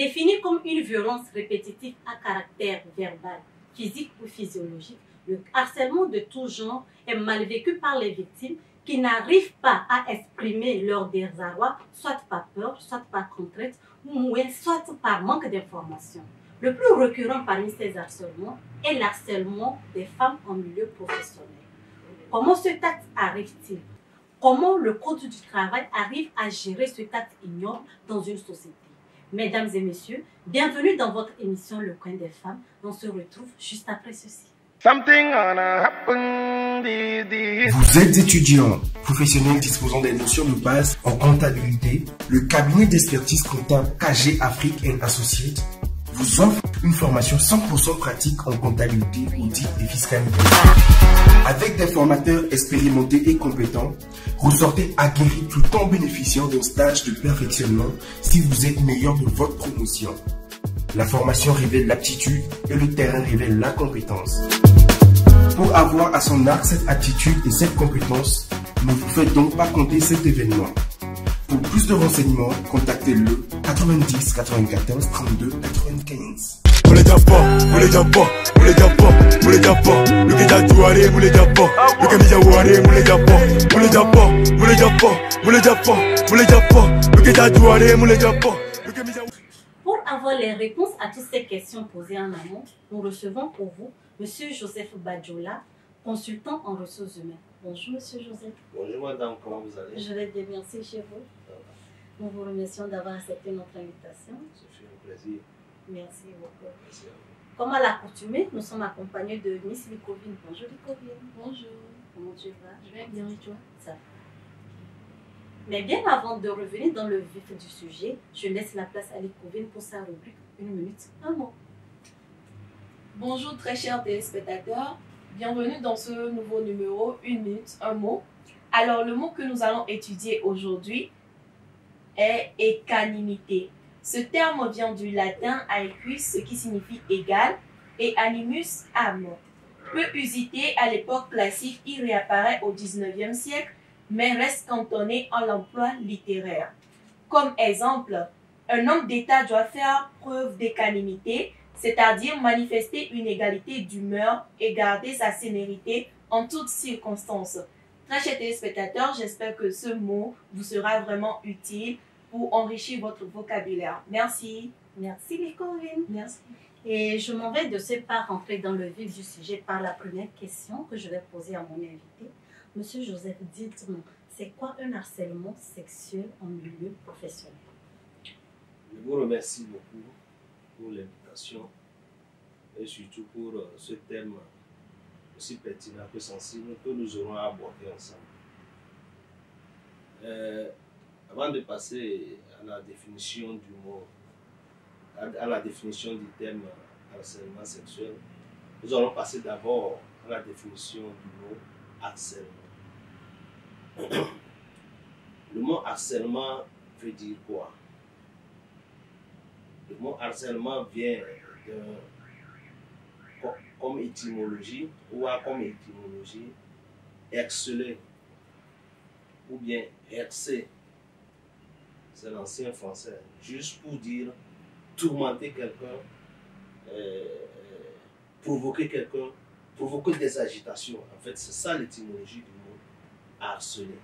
Défini comme une violence répétitive à caractère verbal, physique ou physiologique, le harcèlement de tout genre est mal vécu par les victimes qui n'arrivent pas à exprimer leur désarroi, soit par peur, soit par contrainte, ou soit par manque d'information. Le plus récurrent parmi ces harcèlements est l'harcèlement des femmes en milieu professionnel. Comment cet acte arrive-t-il? Comment le Code du travail arrive à gérer cet acte ignoble dans une société? Mesdames et messieurs, bienvenue dans votre émission Le Coin des Femmes. On se retrouve juste après ceci. Vous êtes étudiant, professionnel disposant des notions de base en comptabilité. Le cabinet d'expertise comptable KG Afrique & Associates vous offre une formation 100% pratique en comptabilité, audit et fiscalité. Avec des formateurs expérimentés et compétents, vous sortez aguerri tout en bénéficiant d'un stage de perfectionnement si vous êtes meilleur de votre promotion. La formation révèle l'aptitude et le terrain révèle la compétence. Pour avoir à son arc cette aptitude et cette compétence, ne vous faites donc pas compter cet événement. Pour plus de renseignements, contactez-le 90 94 32 95. Pour avoir les réponses à toutes ces questions posées en amont, nous recevons pour vous M. Joseph Badjola, consultant en ressources humaines. Bonjour M. Joseph. Bonjour madame, comment vous allez? Je vais bien, merci chez vous. Nous vous remercions d'avoir accepté notre invitation. Ça fait un plaisir. Merci beaucoup. Merci à vous. Comme à l'accoutumée, nous sommes accompagnés de Miss Licovine. Bonjour Licovine. Bonjour. Comment tu vas? Je vais bien et toi? Ça va. Mais bien avant de revenir dans le vif du sujet, je laisse la place à Licovine pour sa rubrique 1 minute, 1 mot. Bonjour très chers téléspectateurs. Bienvenue dans ce nouveau numéro 1 minute, 1 mot. Alors le mot que nous allons étudier aujourd'hui est équanimité. Ce terme vient du latin aequus, ce qui signifie égal, et animus, âme. Peu usité à l'époque classique, il réapparaît au 19e siècle, mais reste cantonné en l'emploi littéraire. Comme exemple, un homme d'État doit faire preuve d'équanimité, c'est-à-dire manifester une égalité d'humeur et garder sa sérénité en toutes circonstances. Très chers téléspectateurs, j'espère que ce mot vous sera vraiment utile pour enrichir votre vocabulaire. Merci. Merci Licovine. Merci. Et je m'en vais de ce pas rentrer dans le vif du sujet par la première question que je vais poser à mon invité. Monsieur Joseph, dites-moi, c'est quoi un harcèlement sexuel en milieu professionnel? Je vous remercie beaucoup pour l'invitation et surtout pour ce thème aussi pertinent que sensible que nous aurons à aborder ensemble. Avant de passer à la définition du mot, à la définition du thème harcèlement sexuel, nous allons passer d'abord à la définition du mot harcèlement. Le mot harcèlement veut dire quoi? Le mot harcèlement vient comme étymologie, ou a comme étymologie harceler ou bien hercer. C'est l'ancien français, juste pour dire tourmenter quelqu'un, provoquer quelqu'un, provoquer des agitations. En fait, c'est ça l'étymologie du mot harceler.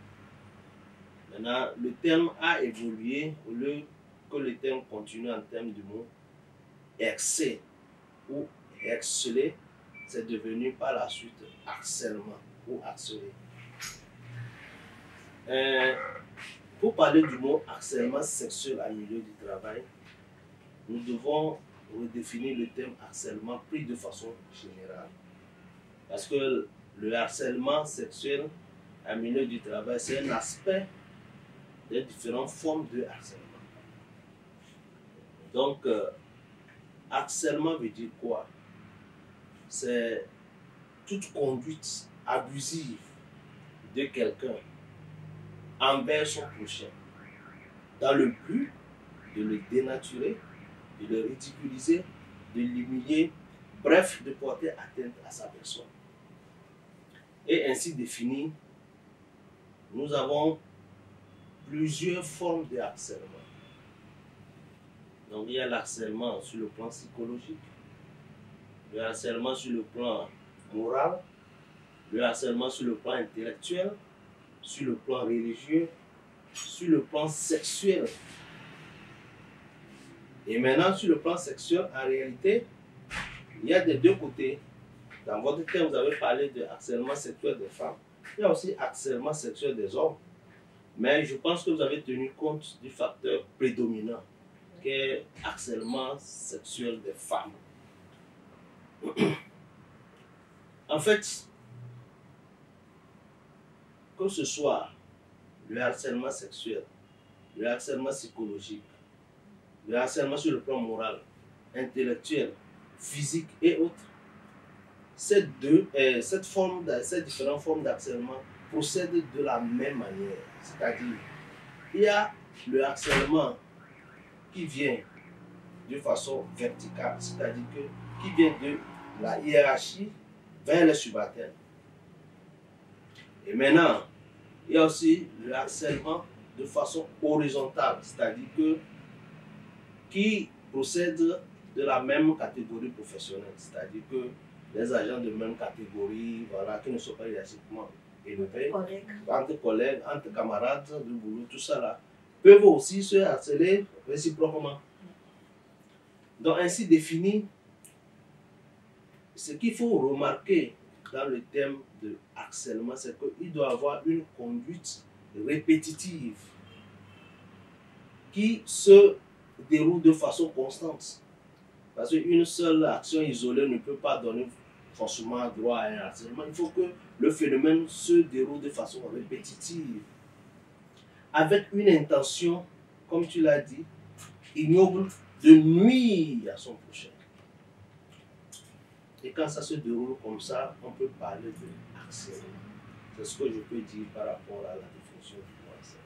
Maintenant, le terme a évolué au lieu que le terme continue en termes du mot hercer ou harceler, c'est devenu par la suite harcèlement ou harceler. Pour parler du mot harcèlement sexuel en milieu du travail, nous devons redéfinir le terme harcèlement pris de façon générale. Parce que le harcèlement sexuel en milieu du travail, c'est un aspect des différentes formes de harcèlement. Donc, harcèlement veut dire quoi? C'est toute conduite abusive de quelqu'un envers son prochain, dans le but de le dénaturer, de le ridiculiser, de l'humilier, bref, de porter atteinte à sa personne. Et ainsi défini, nous avons plusieurs formes de harcèlement. Donc il y a l'harcèlement sur le plan psychologique, le harcèlement sur le plan moral, le harcèlement sur le plan intellectuel, sur le plan religieux, sur le plan sexuel. Et maintenant, sur le plan sexuel, en réalité, il y a des deux côtés. Dans votre thème, vous avez parlé de harcèlement sexuel des femmes. Il y a aussi harcèlement sexuel des hommes. Mais je pense que vous avez tenu compte du facteur prédominant, qui est harcèlement sexuel des femmes. En fait, que ce soit le harcèlement sexuel, le harcèlement psychologique, le harcèlement sur le plan moral, intellectuel, physique et autres, ces différentes formes d'harcèlement procèdent de la même manière. C'est-à-dire, il y a le harcèlement qui vient de façon verticale, c'est-à-dire qui vient de la hiérarchie vers les subalternes. Et maintenant, il y a aussi le harcèlement de façon horizontale, c'est-à-dire qui procède de la même catégorie professionnelle, c'est-à-dire que les agents de même catégorie, voilà, qui ne sont pas hiérarchiquement élevés, entre collègues, entre camarades de boulot, tout ça là, peuvent aussi se harceler réciproquement. Donc ainsi défini, ce qu'il faut remarquer dans le thème de harcèlement, c'est qu'il doit avoir une conduite répétitive qui se déroule de façon constante. Parce qu'une seule action isolée ne peut pas donner forcément droit à un harcèlement. Il faut que le phénomène se déroule de façon répétitive, avec une intention, comme tu l'as dit, ignoble de nuire à son prochain. Et quand ça se déroule comme ça, on peut parler de harcèlement. C'est ce que je peux dire par rapport à la définition du harcèlement.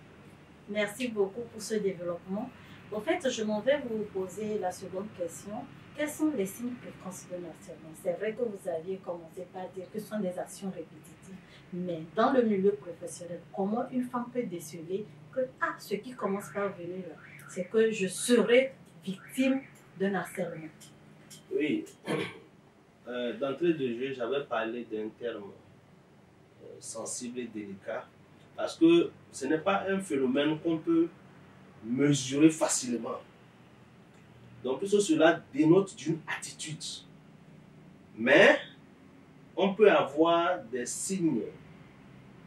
Merci beaucoup pour ce développement. En fait, je m'en vais vous poser la seconde question. Quels sont les signes précoces de harcèlement? C'est vrai que vous aviez commencé par dire que ce sont des actions répétitives. Mais dans le milieu professionnel, comment une femme peut déceler que ce qui commence par venir là, c'est que je serai victime d'un harcèlement? Oui. D'entrée de jeu, j'avais parlé d'un terme sensible et délicat, parce que ce n'est pas un phénomène qu'on peut mesurer facilement. Donc tout cela dénote d'une attitude. Mais on peut avoir des signes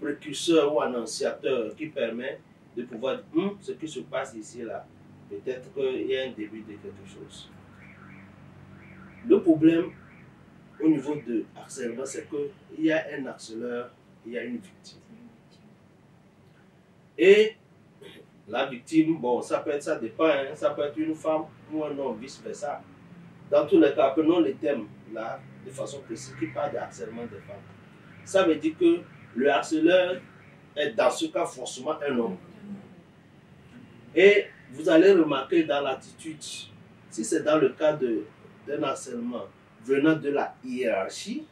précurseurs ou annonciateurs qui permettent de pouvoir dire ce qui se passe ici là, peut-être qu'il y a un début de quelque chose. Le problème au niveau de harcèlement, c'est qu'il y a un harceleur, il y a une victime. Et la victime, bon, ça dépend, hein, ça peut être une femme ou un homme, vice-versa. Dans tous les cas, prenons les thèmes là, de façon précise, qui parlent de harcèlement des femmes. Ça veut dire que le harceleur est dans ce cas forcément un homme. Et vous allez remarquer dans l'attitude, si c'est dans le cas d'un harcèlement venant de la hiérarchie,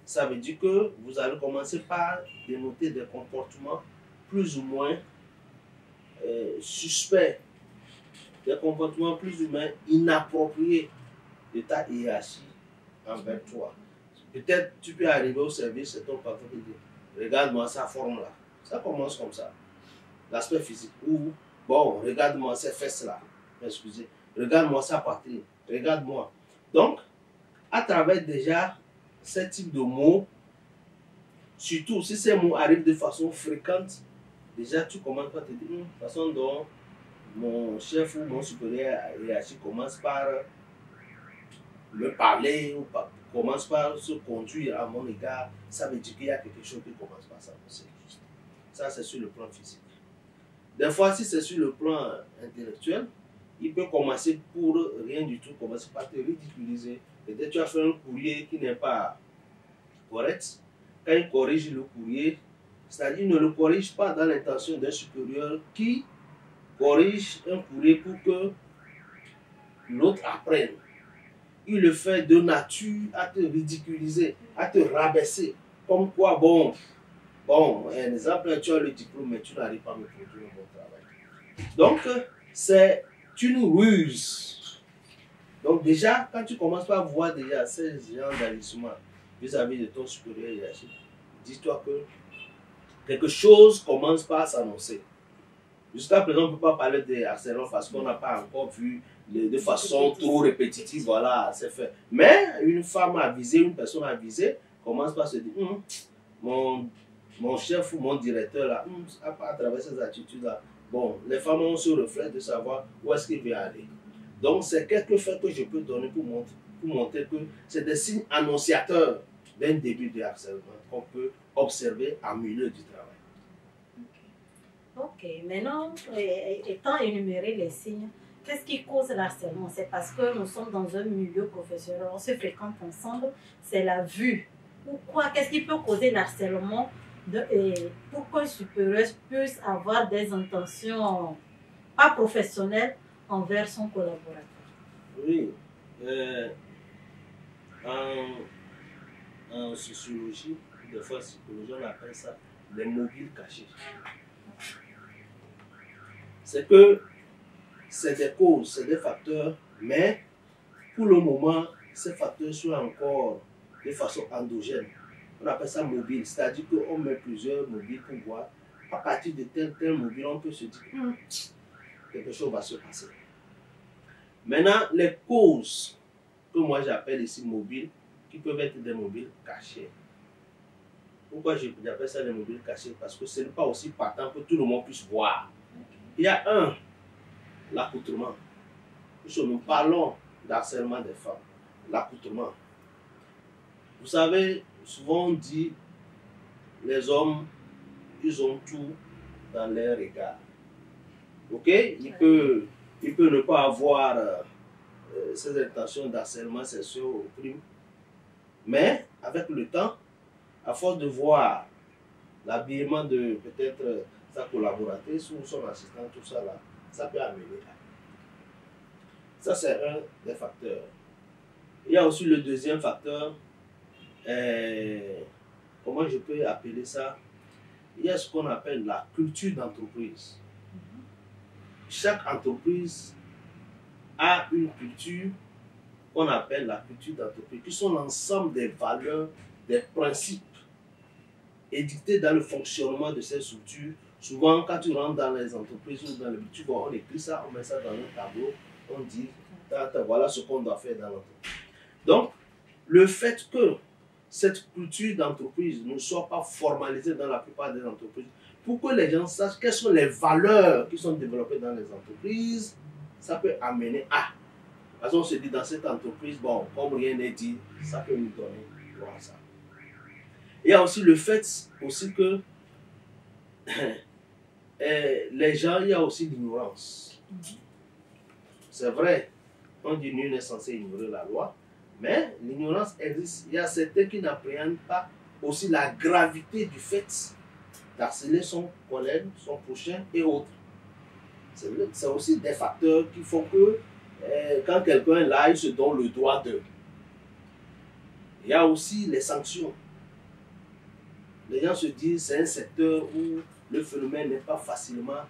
ça veut dire que vous allez commencer par dénoter des comportements plus ou moins suspects, des comportements plus ou moins inappropriés de ta hiérarchie envers toi. Peut-être tu peux arriver au service et ton patron te dit regarde-moi sa forme là. Ça commence comme ça. L'aspect physique. Ou bon, regarde-moi ces fesses là. Excusez. Regarde-moi sa poitrine. Regarde-moi. Donc, à travers déjà ce type de mots, surtout si ces mots arrivent de façon fréquente, déjà tu commences par te dire, de toute façon dont mon chef ou mon supérieur hiérarchique commence par me parler ou commence par se conduire à mon égard, ça veut dire qu'il y a quelque chose qui commence par ça. Ça, c'est sur le plan physique. Des fois, si c'est sur le plan intellectuel, il peut commencer pour rien du tout, commencer par te ridiculiser. Peut-être tu as fait un courrier qui n'est pas correct. Quand il corrige le courrier, c'est-à-dire qu'il ne le corrige pas dans l'intention d'un supérieur qui corrige un courrier pour que l'autre apprenne. Il le fait de nature à te ridiculiser, à te rabaisser. Comme quoi, bon, un exemple, tu as le diplôme, mais tu n'arrives pas à me produire un bon travail. Donc, c'est tu nous ruses. Donc déjà, quand tu commences par voir déjà ces gens d'alisement vis-à-vis de ton supérieur hiérarchique, dis-toi que quelque chose commence par s'annoncer. Jusqu'à présent, on ne peut pas parler de harcèlement parce qu'on n'a pas encore vu de façon trop répétitive, voilà, c'est fait. Mais une femme avisée, une personne avisée, commence par se dire, mon chef ou mon directeur, là, à travers ces attitudes-là, bon, les femmes ont ce reflet de savoir où est-ce qu'il veut aller. Donc, c'est quelques faits que je peux donner pour montrer que c'est des signes annonciateurs d'un début de harcèlement qu'on peut observer en milieu du travail. Ok, maintenant, étant énuméré les signes, qu'est-ce qui cause l'harcèlement? C'est parce que nous sommes dans un milieu professionnel, on se fréquente ensemble, c'est la vue. Ou quoi? Qu'est-ce qui peut causer l'harcèlement pour qu'un supérieur puisse avoir des intentions pas professionnelles envers son collaborateur? Oui, en sociologie, des fois en psychologie, on appelle ça les mobiles cachés. C'est que c'est des causes, c'est des facteurs, mais pour le moment, ces facteurs sont encore de façon endogène. On appelle ça mobile, c'est-à-dire qu'on met plusieurs mobiles pour voir. À partir de tel mobile, on peut se dire quelque chose va se passer. Maintenant, les causes que moi j'appelle ici mobiles, qui peuvent être des mobiles cachés. Pourquoi j'appelle ça des mobiles cachés? Parce que ce n'est pas aussi patent que tout le monde puisse voir. Il y a l'accoutrement. Nous parlons d'harcèlement des femmes. L'accoutrement. Vous savez, souvent on dit, les hommes, ils ont tout dans leur regard. Ok? Il peut ne pas avoir ces intentions d'harcèlement sexuel au prime. Mais avec le temps, à force de voir l'habillement de peut-être sa collaboratrice ou son assistant, tout ça là, ça peut amener. Ça, c'est un des facteurs. Il y a aussi le deuxième facteur. Comment je peux appeler ça? Il y a ce qu'on appelle la culture d'entreprise. Chaque entreprise a une culture qu'on appelle la culture d'entreprise, qui sont l'ensemble des valeurs, des principes édictés dans le fonctionnement de ces structures. Souvent, quand tu rentres dans les entreprises ou dans les tu vois, on écrit ça, on met ça dans un tableau, on dit, voilà ce qu'on doit faire dans l'entreprise. Donc, le fait que cette culture d'entreprise ne soit pas formalisée dans la plupart des entreprises, pour que les gens sachent quelles sont les valeurs qui sont développées dans les entreprises, ça peut amener à. Parce qu'on se dit dans cette entreprise, bon, comme rien n'est dit, ça peut nous donner droit à ça. Il y a aussi le fait aussi que les gens, il y a aussi l'ignorance. C'est vrai, on dit nul n'est censé ignorer la loi, mais l'ignorance existe. Il y a certains qui n'appréhendent pas aussi la gravité du fait d'harceler son collègue, son prochain et autres. C'est aussi des facteurs qui font que quand quelqu'un est là, il se donne le droit de. Il y a aussi les sanctions. Les gens se disent c'est un secteur où le phénomène n'est pas facilement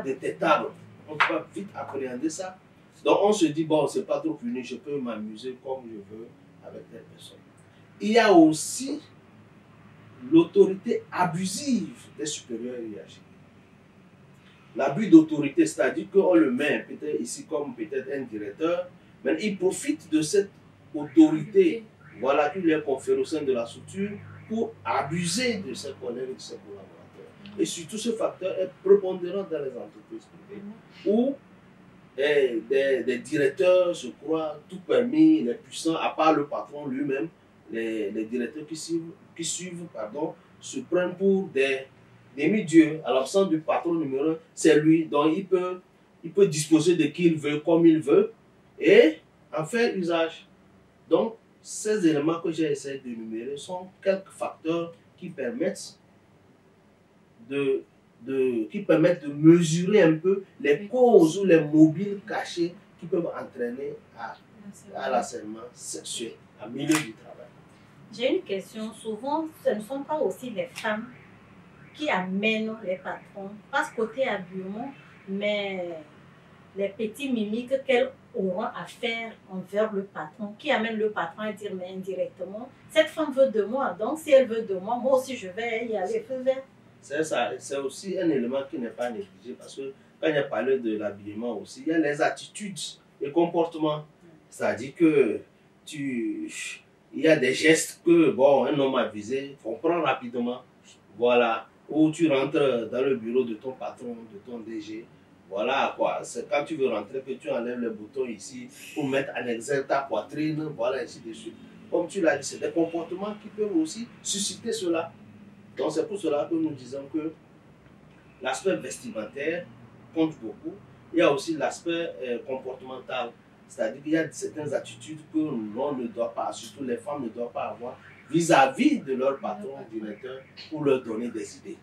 détectable. On ne peut pas vite appréhender ça. Donc on se dit, bon, c'est pas trop puni, je peux m'amuser comme je veux avec telle personne. Il y a aussi l'autorité abusive des supérieurs hiérarchiques. L'abus d'autorité, c'est-à-dire qu'on le met peut-être ici comme peut-être un directeur, mais il profite de cette autorité, voilà, qui lui est conférée au sein de la structure pour abuser de ses collègues et de ses collaborateurs. Et surtout, ce facteur est prépondérant dans les entreprises privées, où des directeurs se croient tout permis, les puissants, à part le patron lui-même, les directeurs qui suivent se prennent pour des demi-dieux. À l'absence du patron numéro 1, c'est lui. Donc il peut disposer de qui il veut, comme il veut, et en faire usage. Donc, ces éléments que j'ai essayé d'énumérer sont quelques facteurs qui permettent de mesurer un peu les causes ou les mobiles cachés qui peuvent entraîner à l'harcèlement sexuel en milieu du travail. J'ai une question. Souvent, ce ne sont pas aussi les femmes qui amènent les patrons, pas ce côté habillement, mais les petits mimiques qu'elles auront à faire envers le patron, qui amène le patron à dire, mais indirectement, cette femme veut de moi, donc si elle veut de moi, moi aussi je vais y aller feu vert. C'est aussi un élément qui n'est pas négligé, parce que quand il y a parlé de l'habillement aussi, il y a les attitudes et comportements. C'est-à-dire que il y a des gestes que bon, un homme avisé comprend rapidement. Voilà. Ou tu rentres dans le bureau de ton patron, de ton DG. Voilà quoi. C'est quand tu veux rentrer que tu enlèves le bouton ici pour mettre en exergue ta poitrine. Voilà, ainsi de suite. Comme tu l'as dit, c'est des comportements qui peuvent aussi susciter cela. Donc c'est pour cela que nous disons que l'aspect vestimentaire compte beaucoup. Il y a aussi l'aspect comportemental. C'est-à-dire qu'il y a certaines attitudes que l'on ne doit pas, surtout les femmes ne doivent pas avoir vis-à-vis de leur patron, directeur, pour leur donner des idées.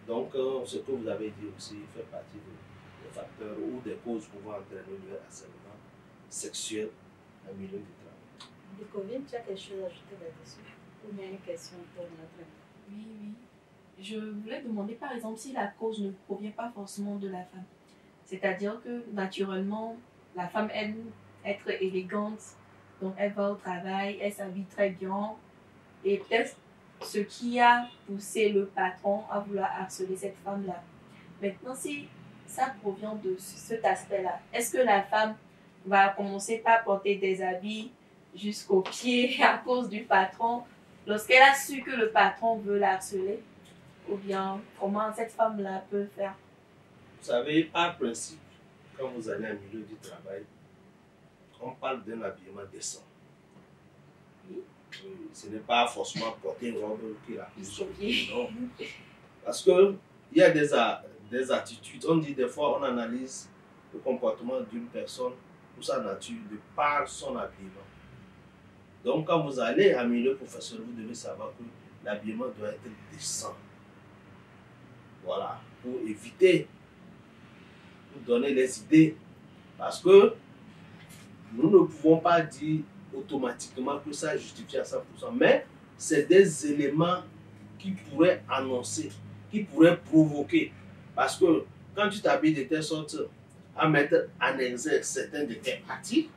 Donc, ce que vous avez dit aussi fait partie des facteurs ou des causes pouvant entraîner le harcèlement sexuel en milieu du travail. Bicovine, tu as quelque chose à ajouter là-dessus? Ou bien une question pour notre... Oui, oui. Je voulais demander par exemple si la cause ne provient pas forcément de la femme. C'est-à-dire que naturellement, la femme aime être élégante, donc elle va au travail, elle s'habille très bien. Et peut-être ce qui a poussé le patron à vouloir harceler cette femme-là. Maintenant, si ça provient de cet aspect-là, est-ce que la femme va commencer par porter des habits jusqu'aux pieds à cause du patron lorsqu'elle a su que le patron veut la harceler? Ou bien comment cette femme-là peut faire? Vous savez, par principe, quand vous allez au milieu du travail, on parle d'un habillement décent. Ce n'est pas forcément porter une robe qui la pousse. Non. Parce qu'il y a des attitudes. On dit des fois, on analyse le comportement d'une personne ou sa nature de par son habillement. Donc, quand vous allez en milieu professionnel, vous devez savoir que l'habillement doit être décent. Voilà. Pour éviter, pour donner les idées. Parce que nous ne pouvons pas dire automatiquement que ça justifie à 100%, mais c'est des éléments qui pourraient annoncer, qui pourraient provoquer. Parce que quand tu t'habilles de telle sorte à mettre en exergue certaines de tes pratiques,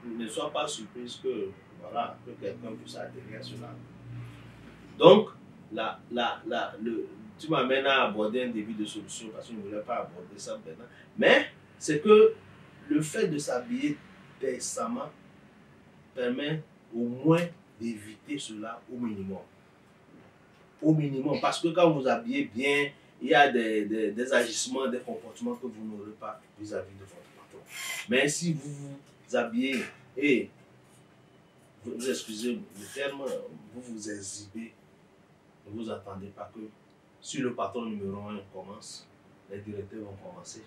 ne sois pas surprise que, voilà, que quelqu'un puisse adhérer à cela. Donc, tu m'amènes à aborder un début de solution parce que je ne voulais pas aborder ça maintenant. Mais c'est que le fait de s'habiller décemment permet au moins d'éviter cela au minimum. Au minimum. Parce que quand vous habillez bien, il y a des agissements, des comportements que vous n'aurez pas vis-à-vis de votre patron. Mais si vous vous habillez et, vous excusez le terme, vous vous exhibez, ne vous attendez pas que si le patron numéro 1 commence, les directeurs vont commencer,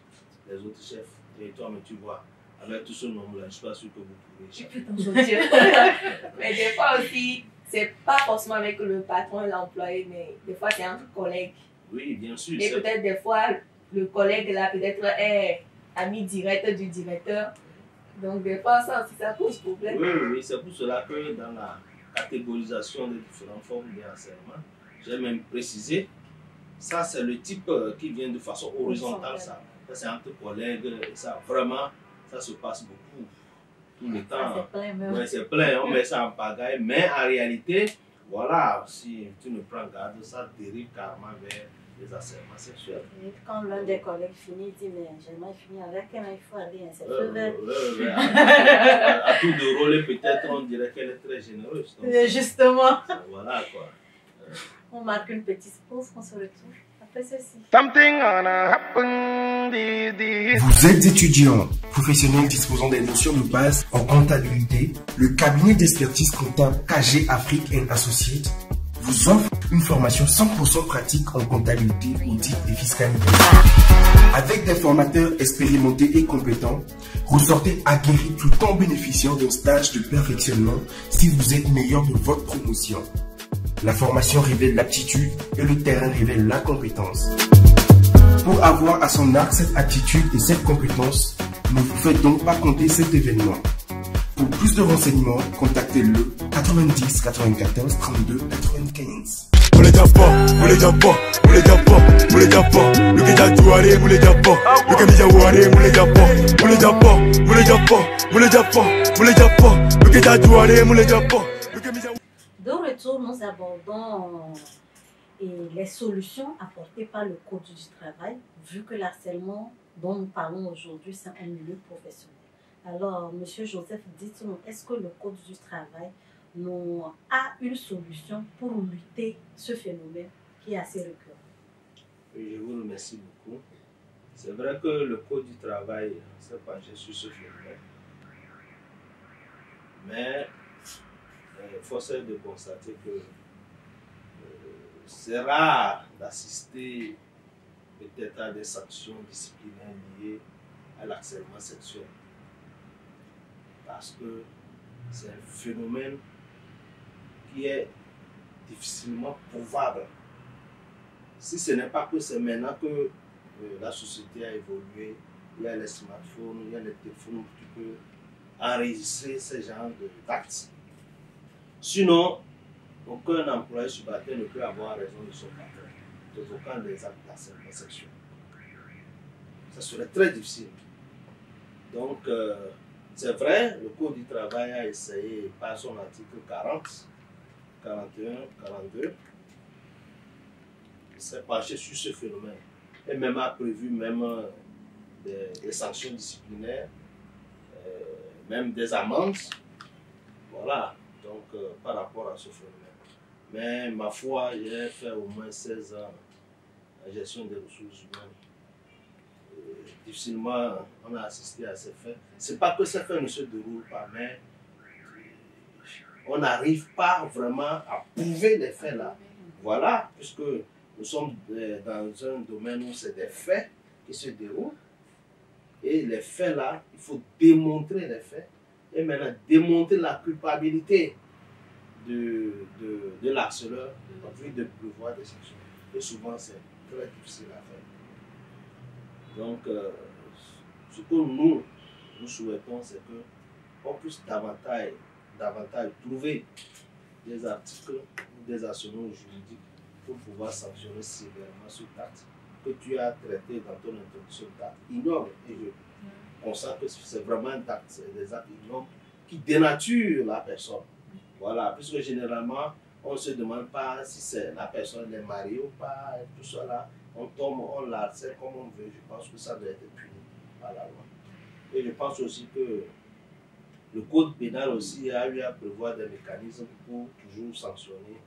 les autres chefs, et toi, mais tu vois, avec tout ce nombre-là, je ne suis pas sûr que vous pouvez. Tu peux t'en sortir. Mais des fois aussi, c'est pas forcément avec le patron et l'employé, mais des fois c'est entre collègues. Oui, bien sûr. Et peut-être des fois, le collègue là, peut-être est ami direct du directeur. Donc des fois, ça aussi, ça pose problème. Oui, oui, c'est pour cela que dans la catégorisation des différentes formes de harcèlement, j'ai même précisé, ça c'est le type qui vient de façon horizontale, ça c'est entre collègues, et ça vraiment, ça se passe beaucoup, tout le temps. C'est plein, mais... Ouais, c'est plein, on met ça en pagaille, mais en réalité, voilà, si tu ne prends garde, ça dérive carrément vers les harcèlements sexuels. Et quand l'un des collègues finit, il dit, mais j'aimerais finir avec elle, il faut aller, c'est feu vert. À tout de rôle, peut-être on dirait qu'elle est très généreuse. Donc, justement. voilà quoi. On marque une petite pause, on se retrouve après ceci. Vous êtes étudiant, professionnel disposant des notions de base en comptabilité. Le cabinet d'expertise comptable KG Afrique & Associates vous offre une formation 100% pratique en comptabilité, audit et fiscalité. Avec des formateurs expérimentés et compétents, ressortez aguerris tout en bénéficiant d'un stage de perfectionnement si vous êtes meilleur de votre promotion. La formation révèle l'aptitude et le terrain révèle la compétence. Pour avoir à son arc cette aptitude et cette compétence, ne vous faites donc pas compter cet événement. Pour plus de renseignements, contactez le 90 94 32 95. Moulé Japa, Moulé Japa, Moulé Japa, Moulé Japa. Le Kita Touare, Moulé Japa. Le Kamija Ouare, Moulé Japa. Moulé Japa, Moulé Japa, Moulé Japa, Moulé Japa. Le Kita Touare, Moulé Japa. De retour, nous abordons les solutions apportées par le Code du travail, vu que l'harcèlement dont nous parlons aujourd'hui, c'est un milieu professionnel. Alors, M. Joseph, dites-nous, est-ce que le Code du travail a une solution pour lutter ce phénomène qui est assez récurrent? Je vous remercie beaucoup. C'est vrai que le Code du travail s'est penché sur ce phénomène. Mais force est de constater que c'est rare d'assister peut-être à des sanctions disciplinaires liées à l'harcèlement sexuel. Parce que c'est un phénomène qui est difficilement prouvable. Si ce n'est pas que c'est maintenant que la société a évolué, il y a les smartphones, il y a les téléphones où tu peux enregistrer ce genre d'actes. Sinon, aucun employé subalterne ne peut avoir raison de son patron, évoquant des actes d'harcèlement sexuel. Ça serait très difficile. Donc, c'est vrai, le Code du travail a essayé par son article 40, 41, 42, il s'est penché sur ce phénomène et même a prévu même des sanctions disciplinaires, même des amendes. Voilà, donc par rapport à ce phénomène. Mais ma foi, j'ai fait au moins 16 ans en gestion des ressources humaines. Difficilement, on a assisté à ces faits. Ce n'est pas que ces faits ne se déroulent pas, mais on n'arrive pas vraiment à prouver les faits là. Voilà, puisque nous sommes dans un domaine où c'est des faits qui se déroulent. Et les faits là, il faut démontrer les faits. Et maintenant, démontrer la culpabilité de l'harceleur en vue de prévoir des sanctions. Et souvent, c'est très difficile à faire. Donc, ce que nous souhaitons, c'est qu'on puisse davantage trouver des articles ou des arsenaux juridiques pour pouvoir sanctionner sévèrement ce acte que tu as traité dans ton introduction d'acte ignoble. Et je constate que c'est vraiment un acte, c'est des actes ignobles qui dénaturent la personne. Voilà, puisque généralement, on ne se demande pas si la personne est mariée ou pas, et tout cela. On tombe, on l'harcèle comme on veut. Je pense que ça doit être puni par la loi. Et je pense aussi que le code pénal aussi a eu à prévoir des mécanismes pour toujours sanctionner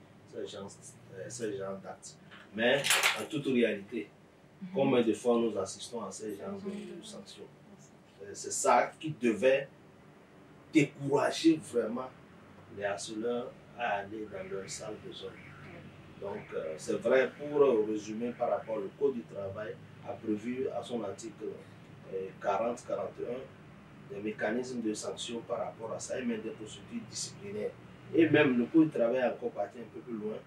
ces genres d'actes. Mais en toute réalité, combien de fois nous assistons à ces genres de sanctions? C'est ça qui devait décourager vraiment les harceleurs à aller dans leur salle de zone. Donc, c'est vrai, pour résumer par rapport au Code du travail, a prévu à son article 40-41 des mécanismes de sanction par rapport à ça et même des procédures disciplinaires. Et même le Code du travail a encore parti un peu plus loin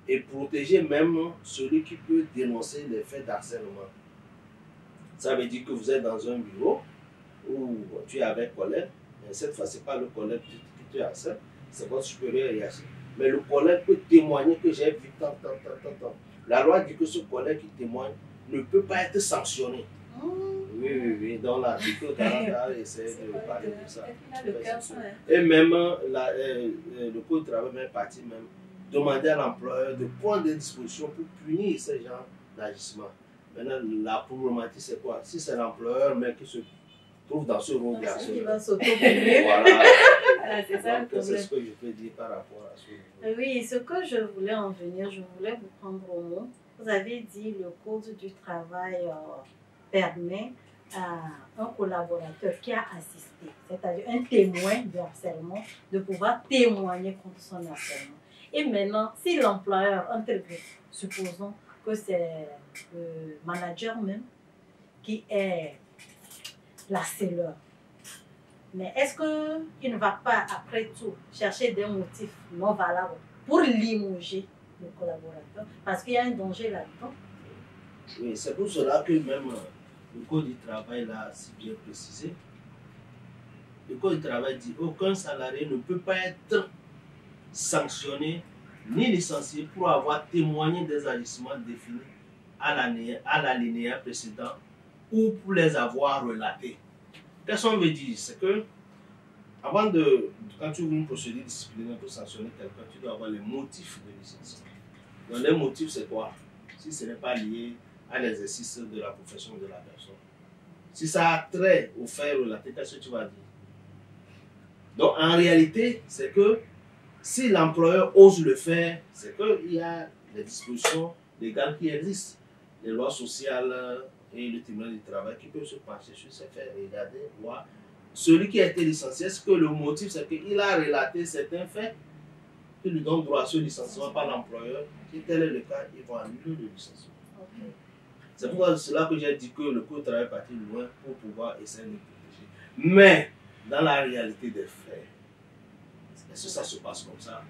et protéger même celui qui peut dénoncer les faits d'harcèlement. Ça veut dire que vous êtes dans un bureau où tu es avec collègue, mais cette fois, ce n'est pas le collègue qui te harcèle, c'est votre supérieur hiérarchique. Mais le collègue peut témoigner que j'ai vu tant. La loi dit que ce collègue qui témoigne ne peut pas être sanctionné. Oui. Dans l'article 40, essaie de parler de ça. Et même le Code du travail est parti même demander à l'employeur de prendre des dispositions pour punir ce genre d'agissement. Maintenant, la problématique, c'est quoi? Si c'est l'employeur mais qui se trouve dans ce rôle d'harceleur. Voilà, c'est ça le problème. C'est ce que je peux dire par rapport à ça. Oui, ce que je voulais en venir, je voulais vous prendre au mot. Vous avez dit le Code du travail permet à un collaborateur qui a assisté, c'est-à-dire un témoin de harcèlement, de pouvoir témoigner contre son harcèlement. Et maintenant, si l'employeur intégré, supposons que c'est le manager même qui est l'harceleur, mais est-ce qu'il ne va pas, après tout, chercher des motifs non valables pour limoger le collaborateur? Parce qu'il y a un danger là-dedans. Oui, c'est pour cela que même le Code du travail l'a si bien précisé. Le Code du travail dit qu'aucun salarié ne peut pas être sanctionné ni licencié pour avoir témoigné des agissements définis à l'alinéa précédent ou pour les avoir relatés. Qu'est-ce qu'on veut dire? C'est que quand tu ouvres une procédure disciplinaire pour sanctionner quelqu'un, tu dois avoir les motifs de licenciement. Donc les motifs, c'est quoi? Si ce n'est pas lié à l'exercice de la profession de la personne. Si ça a trait au fait relaté, qu'est-ce que tu vas dire? Donc en réalité, c'est que si l'employeur ose le faire, c'est qu'il y a des dispositions légales qui existent. Les lois sociales et le tribunal du travail qui peuvent se pencher sur ces faits, regarder, voir. Celui qui a été licencié, est-ce que le motif, c'est qu'il a relaté certains faits qui lui donnent droit à ce licenciement par l'employeur? Si tel est le cas, ils vont annuler le licenciement. Okay. C'est pour cela que j'ai dit que le code du travail est parti loin pour pouvoir essayer de le protéger. Mais, dans la réalité des faits, est-ce que ça se passe comme ça?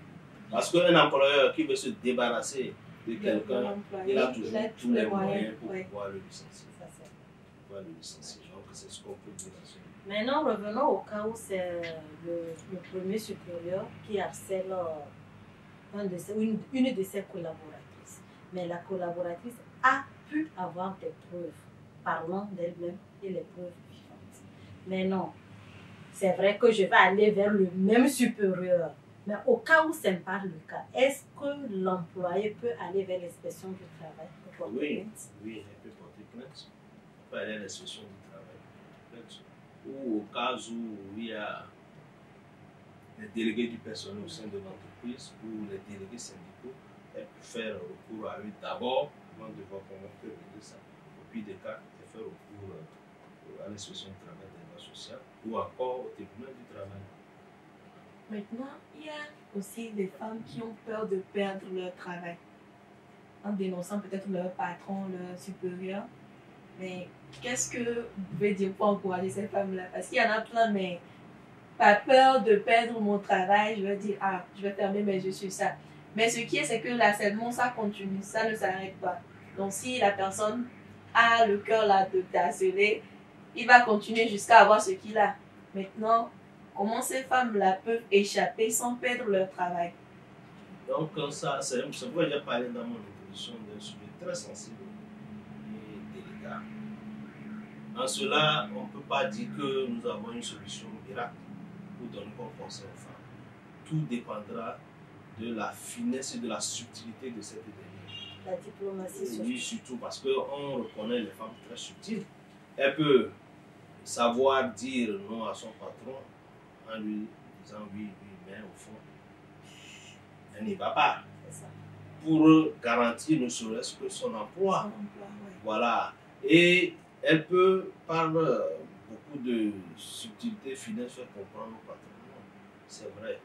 Parce qu'un employeur qui veut se débarrasser de quelqu'un, il a toujours tous les moyens pour pouvoir le licencier. Donc, c'est ce qu'on peut dire. Maintenant, revenons au cas où c'est le premier supérieur qui harcèle une de ses collaboratrices. Mais la collaboratrice a pu avoir des preuves, parlant d'elle-même et les preuves vivantes. Mais non, c'est vrai que je vais aller vers le même supérieur. Mais au cas où ce n'est pas le cas, est-ce que l'employé peut aller vers l'inspection du travail pour porter plainte? Oui, il peut porter plainte. Il peut aller à l'inspection du travail. Ou au cas où il y a les délégués du personnel au sein de l'entreprise ou les délégués syndicaux, elle peut faire recours à eux d'abord avant de voir comment on peut régler ça. Au pire des cas, elle fait recours à l'inspection du travail des lois sociales ou encore au tribunal du travail. Maintenant, il y a aussi des femmes qui ont peur de perdre leur travail en dénonçant peut-être leur patron, leur supérieur. Mais qu'est-ce que vous pouvez dire pour encourager ces femmes-là? Parce qu'il y en a plein, mais pas peur de perdre mon travail, je vais dire, ah, je vais fermer mes yeux sur ça. Mais ce qui est, c'est que l'harcèlement, ça continue, ça ne s'arrête pas. Donc si la personne a le cœur là de t'harceler, il va continuer jusqu'à avoir ce qu'il a. Maintenant, comment ces femmes-là peuvent échapper sans perdre leur travail? Donc ça, c'est pourquoi j'ai parlé dans mon introduction d'un sujet très sensible et délicat. En cela, on ne peut pas dire que nous avons une solution miracle pour donner comme conseil aux femmes. Tout dépendra de la finesse et de la subtilité de cette dernière. La diplomatie surtout. Oui, surtout parce qu'on reconnaît les femmes très subtiles. Elle peut savoir dire non à son patron en lui disant oui, mais au fond, elle n'y va pas. Pour garantir ne serait-ce que son emploi. Voilà. Et elle peut, par beaucoup de subtilité, finesse, faire comprendre au patron. C'est vrai.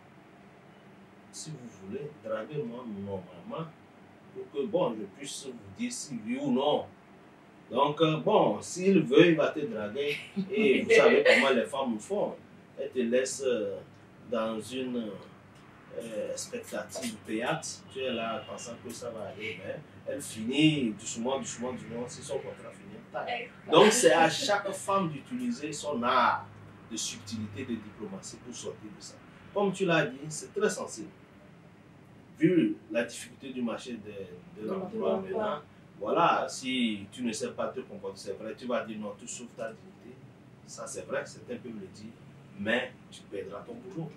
Si vous voulez, draguez-moi normalement pour que, bon, je puisse vous dire si oui ou non. Donc, bon, s'il veut, il va te draguer. Et vous savez comment les femmes font. Elles te laissent dans une expectative payante. Tu es là pensant que ça va aller. Mais elle finit doucement, si son contrat finit tard. Donc, c'est à chaque femme d'utiliser son art de subtilité, de diplomatie pour sortir de ça. Comme tu l'as dit, c'est très sensible. Vu la difficulté du marché de l'emploi maintenant, voilà, si tu ne sais pas te comporter, c'est vrai, tu vas dire non, tu sauves ta dignité. Ça, c'est vrai, certains peuvent le dire, mais tu perdras ton boulot.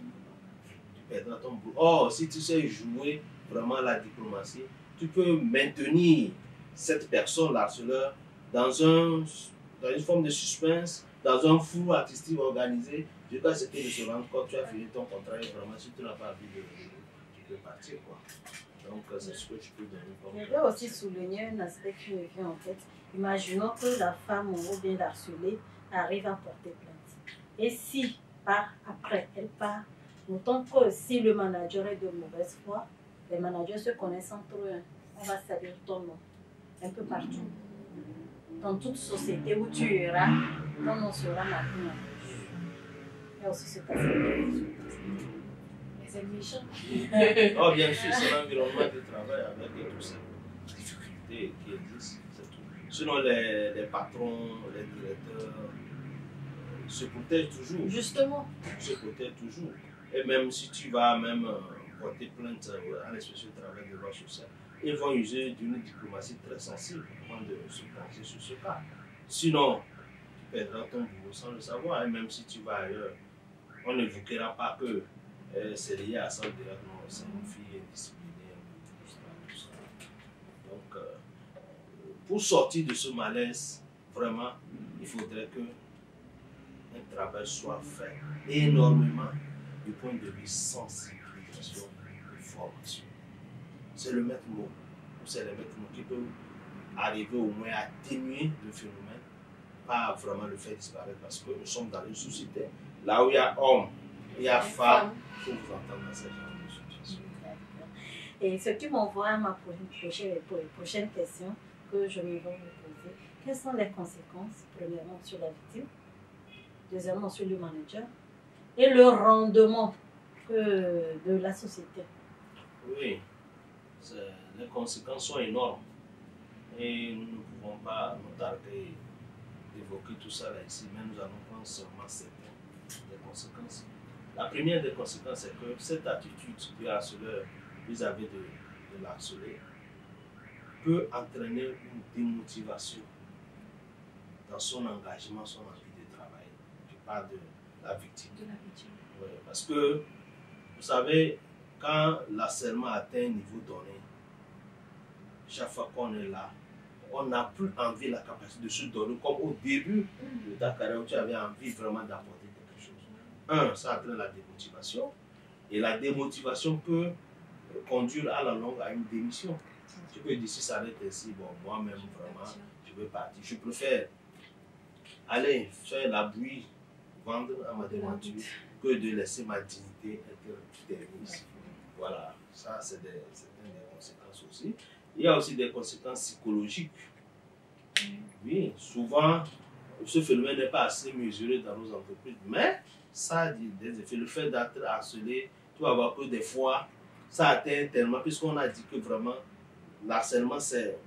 Tu perdras ton boulot. Or, si tu sais jouer vraiment la diplomatie, tu peux maintenir cette personne, l'harceleur, dans une forme de suspense, dans un flou artistique organisé, jusqu'à ce qu'il ne se rende compte, tu as fini ton contrat et vraiment, si tu n'as pas envie de tu peux partir, quoi. Donc, c'est ce que tu peux donner comme... Je veux aussi souligner un aspect qui me vient en tête. Imaginons que la femme ou bien l'harcelée arrive à porter plainte. Et si, après, elle part, notons que si le manager est de mauvaise foi, les managers se connaissent entre eux. On va saluer ton nom. Un peu partout. Dans toute société où tu iras, ton nom sera marqué en rouge. Et aussi se passer quelque chose. C'est méchant. Oh, bien sûr, c'est l'environnement du travail avec toutes ces difficultés qui existent. Sinon, les patrons, les directeurs se protègent toujours. Justement. Se protègent toujours. Et même si tu vas même porter plainte à l'inspection du travail de loi sociale. Ils vont user d'une diplomatie très sensible avant de se pencher sur ce cas. Sinon, tu perdras ton boulot sans le savoir. Et même si tu vas ailleurs, on n'évoquera pas que c'est lié à ça. Non, c'est une fille indisciplinée. Tout ça. Donc, pour sortir de ce malaise, vraiment, il faudrait que un travail soit fait énormément du point de vue sensibilisation et formation. C'est le maître mot, ou c'est le maître mot qui peut arriver au moins à atténuer le phénomène, pas vraiment le faire disparaître, parce que nous sommes dans une société, là où il y a homme, il y a femme, il faut vous entendre dans ce genre de situation. Et ce qui m'envoie à ma prochaine question que je me vais vous poser, quelles sont les conséquences, premièrement, sur la victime, deuxièmement, sur le manager, et le rendement de la société? Oui, les conséquences sont énormes et nous ne pouvons pas nous tarder d'évoquer tout ça là ici, mais nous allons prendre seulement certaines des conséquences. La première des conséquences, c'est que cette attitude du harceleur vis-à-vis de l'harcelé peut entraîner une démotivation dans son engagement, son envie de travail. Je parle de la victime. Oui, parce que, vous savez, quand l'harcèlement atteint un niveau donné, chaque fois qu'on est là, on n'a plus envie, la capacité de se donner comme au début de ta carrière où tu avais envie vraiment d'apporter quelque chose. Ça entraîne la démotivation. Et la démotivation peut conduire à la longue à une démission. Tu peux dire si ça s'arrête ainsi, bon, moi-même vraiment, je veux partir. Je préfère aller faire la bouillie, vendre à ma devanture, que de laisser ma dignité être terminée. Voilà, ça c'est des conséquences aussi. Il y a aussi des conséquences psychologiques. Oui, souvent, ce phénomène n'est pas assez mesuré dans nos entreprises, mais ça a des effets. Le fait d'être harcelé, tu vas voir que des fois, ça atteint tellement, puisqu'on a dit que vraiment, l'harcèlement, c'est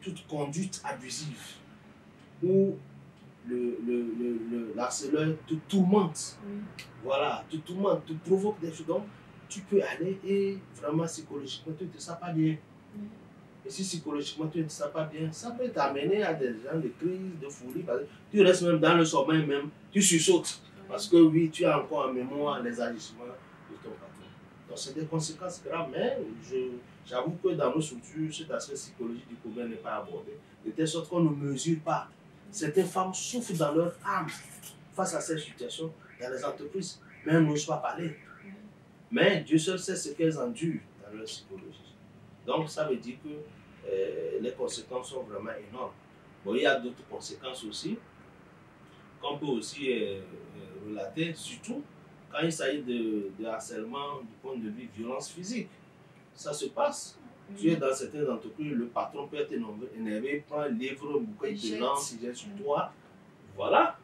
toute conduite abusive où l'harceleur te tourmente. Voilà, te tourmente, te provoque des choses. Donc, tu peux aller et vraiment psychologiquement, tu ne te sens pas bien. Et si psychologiquement tu ne te sens pas bien, ça peut t'amener à des gens de crise, de folie. Tu restes même dans le sommeil, même, tu sursautes. Parce que oui, tu as encore en mémoire les agissements de ton patron. Donc c'est des conséquences graves, mais j'avoue que dans nos structures, cet aspect psychologique du problème n'est pas abordé. De telle sorte qu'on ne mesure pas. Certaines femmes souffrent dans leur âme face à cette situation dans les entreprises, mais elles n'osent pas parler. Mais Dieu seul sait ce qu'elles endurent dans leur psychologie. Donc ça veut dire que les conséquences sont vraiment énormes. Bon, il y a d'autres conséquences aussi qu'on peut aussi relater, surtout quand il s'agit de harcèlement du point de vue violence physique. Ça se passe. Tu es dans certaines entreprises, le patron peut être énervé, prend un livre, un bouquet de lance, il jette sur toi. Voilà.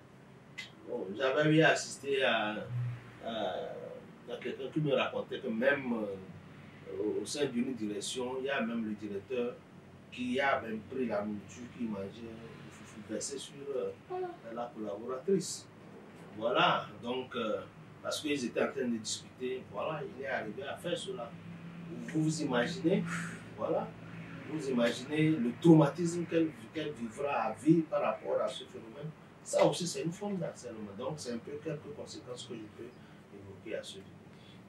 Bon, j'avais eu assisté à quelqu'un qui me racontait que même au sein d'une direction, il y a même le directeur qui a même pris la nourriture qu'il mangeait, versé sur la collaboratrice. Voilà, donc, parce qu'ils étaient en train de discuter, voilà, il est arrivé à faire cela. Vous imaginez, voilà, vous imaginez le traumatisme qu'elle vivra à vivre par rapport à ce phénomène. Ça aussi, c'est une forme d'harcèlement. Donc, c'est un peu quelques conséquences que je peux évoquer à ce niveau.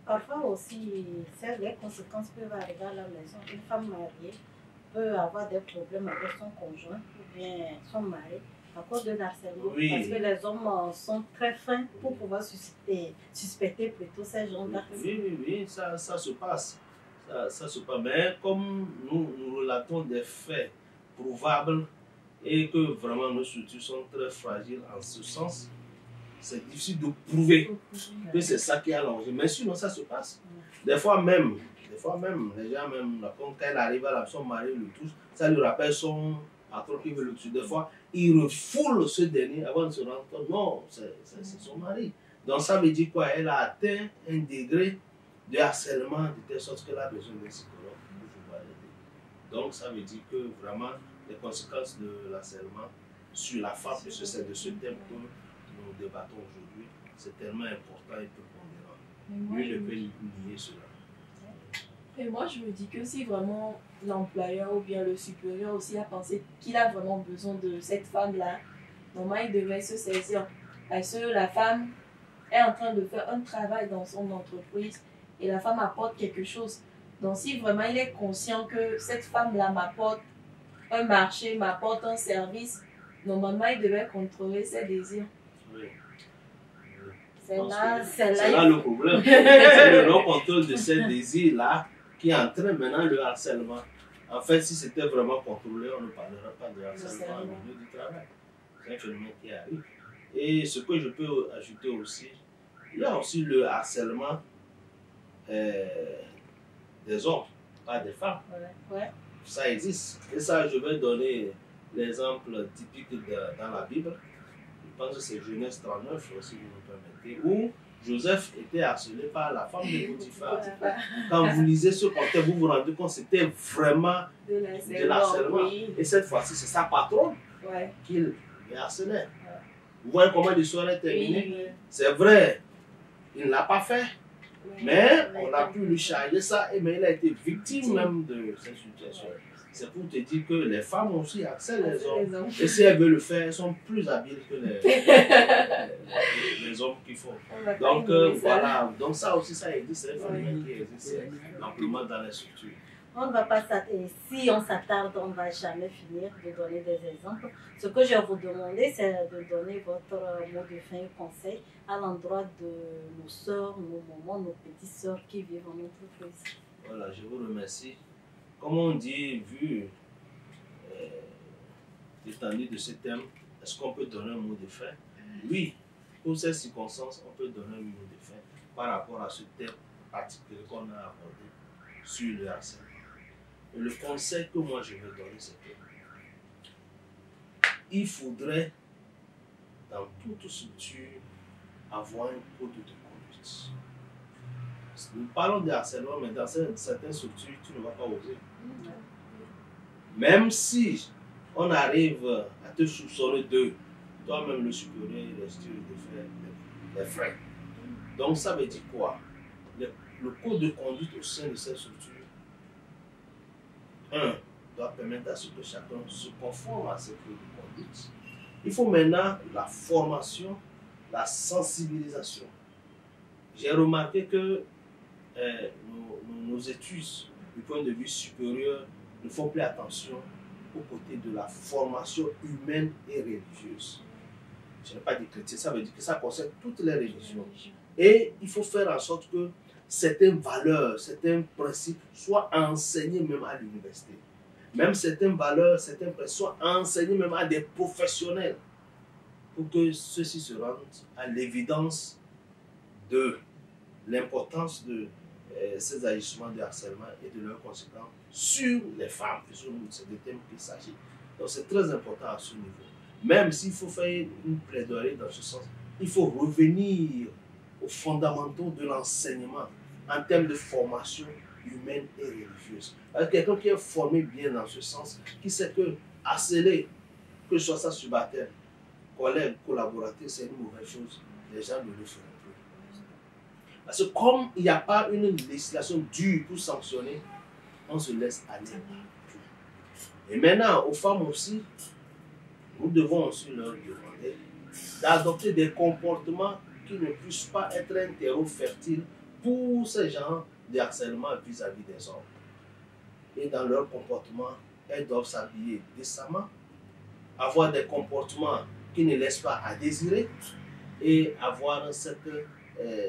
Parfois aussi, les conséquences peuvent arriver à la maison. Une femme mariée peut avoir des problèmes avec son conjoint ou bien son mari à cause de l'harcèlement. Oui. Parce que les hommes sont très fins pour pouvoir suspecter plutôt ces gens d'harcèlement. Oui, ça se passe. Ça se passe. Mais comme nous relatons des faits prouvables et que vraiment nos structures sont très fragiles en ce sens, c'est difficile de prouver que c'est ça qui a l'enjeu. Mais sinon, ça se passe. Des fois même, les gens même, quand elle arrive à la son mari le touche, ça lui rappelle son patron qui veut le tuer. Des fois, il refoule ce dernier avant de se rendre compte, non, c'est son mari. Donc ça veut dire quoi? Elle a atteint un degré de harcèlement de telle sorte qu'elle a besoin d'un psychologue pour pouvoir l'aider. Donc ça veut dire que vraiment, les conséquences de l'harcèlement sur la femme, puisque c'est de ce thème que nous débattons aujourd'hui, c'est tellement important et prépondérant. Lui ne peut nier cela. Et moi, je me dis que si vraiment l'employeur ou bien le supérieur aussi a pensé qu'il a vraiment besoin de cette femme-là, normalement, il devrait se saisir. Parce que la femme est en train de faire un travail dans son entreprise et la femme apporte quelque chose. Donc, si vraiment il est conscient que cette femme-là m'apporte un marché, m'apporte un service, normalement, il devrait contrôler ses désirs. Oui. C'est C'est là le problème. C'est le non-contrôle de ces désirs-là qui entraîne maintenant le harcèlement. En fait, si c'était vraiment contrôlé, on ne parlerait pas de harcèlement au milieu du travail. C'est un phénomène qui arrive. Et ce que je peux ajouter aussi, il y a aussi le harcèlement des hommes, pas des femmes. Ouais. Ça existe. Et ça, je vais donner l'exemple typique dans la Bible. Je pense que c'est Genèse 39, si vous me permettez, où Joseph était harcelé par la femme de Potiphar. Quand vous lisez ce contexte, vous vous rendez compte que c'était vraiment de l'harcèlement. Oui. Et cette fois-ci, c'est sa patronne qui le harcelait. Vous voyez comment l'histoire est terminée? Oui. C'est vrai, il ne l'a pas fait. Mais on a pu lui charger ça, mais il a été victime même de cette situation. C'est pour te dire que les femmes aussi harcèlent les hommes. Et si elles veulent le faire, elles sont plus habiles que les hommes qu'il faut. Donc voilà, donc ça aussi, ça existe, c'est un phénomène qui existe amplement dans les structures. On ne va pas s'attarder. Si on s'attarde, on ne va jamais finir de donner des exemples. Ce que je vais vous demander, c'est de donner votre mot de fin et conseil à l'endroit de nos sœurs, nos mamans, nos petites sœurs qui vivent en entreprise. Voilà, je vous remercie. Comme on dit, vu l'étendue de ce thème, est-ce qu'on peut donner un mot de fin? Oui, pour ces circonstances, on peut donner un mot de fin par rapport à ce thème particulier qu'on a abordé sur le harcèlement. Et le conseil que moi je vais donner, c'est que il faudrait, dans toute structure, avoir un code de conduite. Nous parlons de harcèlement, mais dans certaines structures, tu ne vas pas oser. Même si on arrive à te soupçonner de toi-même le supérieur, les structures de faire des frais. Donc ça veut dire quoi? Le code de conduite au sein de cette structure, doit permettre à ce que chacun se conforme à ce code de conduite. Il faut maintenant la formation, la sensibilisation. J'ai remarqué que nos études du point de vue supérieur ne font plus attention aux côtés de la formation humaine et religieuse. Je n'ai pas dit chrétien, ça veut dire que ça concerne toutes les religions. Et il faut faire en sorte que certaines valeurs, certains principes soient enseignés même à l'université. Même certaines valeurs, certains principes soient enseignés même à des professionnels pour que ceux-ci se rendent à l'évidence de l'importance de ces agissements de harcèlement et de leurs conséquences sur les femmes, puisque c'est des thèmes qu'il s'agit. Donc c'est très important à ce niveau. Même s'il faut faire une plaidoirie dans ce sens, il faut revenir aux fondamentaux de l'enseignement en termes de formation humaine et religieuse. Quelqu'un qui est formé bien dans ce sens, qui sait que harceler, que ce soit sa subalterne, collègue, collaborateur, c'est une mauvaise chose, les gens ne le feront plus. Parce que comme il n'y a pas une législation dure pour sanctionner, on se laisse aller. Et maintenant, aux femmes aussi, nous devons aussi leur demander d'adopter des comportements qui ne puissent pas être un terreau fertile pour ce genre de harcèlement vis-à-vis des hommes. Et dans leur comportement, elles doivent s'habiller décemment, avoir des comportements qui ne laissent pas à désirer et avoir cette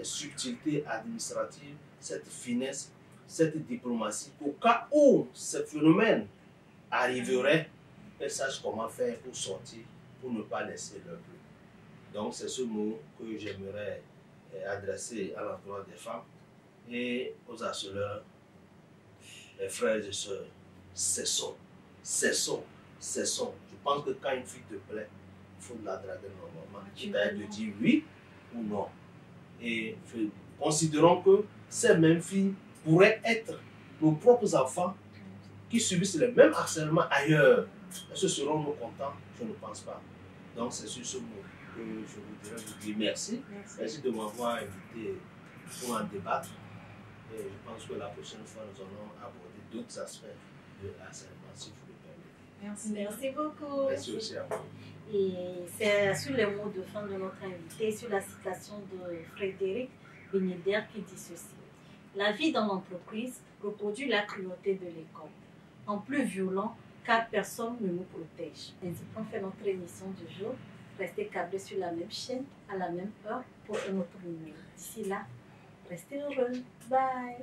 subtilité administrative, cette finesse, cette diplomatie, au cas où ce phénomène arriverait, elles sachent comment faire pour sortir, pour ne pas laisser leur bruit. Donc c'est ce mot que j'aimerais adresser à l'endroit des femmes et aux harceleurs, les frères et sœurs. Cessons, cessons, cessons. Je pense que quand une fille te plaît, il faut la draguer normalement. C'est-à-dire de dire oui ou non. Et considérons que ces mêmes filles pourraient être nos propres enfants qui subissent le même harcèlement ailleurs. Est-ce que serons-nous contents? Je ne pense pas. Donc c'est sur ce mot que je voudrais vous dire merci. Merci de m'avoir invité pour en débattre. Et je pense que la prochaine fois, nous allons aborder d'autres aspects de harcèlement, si vous le permettez. Merci beaucoup. Merci aussi à vous. Et c'est sur les mots de fin de notre invité, sur la citation de Frédéric Beneder qui dit ceci. La vie dans l'entreprise reproduit la cruauté de l'école, en plus violent car personne ne nous protège. Ainsi qu'on fait notre émission du jour. Restez câblés sur la même chaîne, à la même heure, pour un autre numéro. D'ici là, restez heureux. Bye.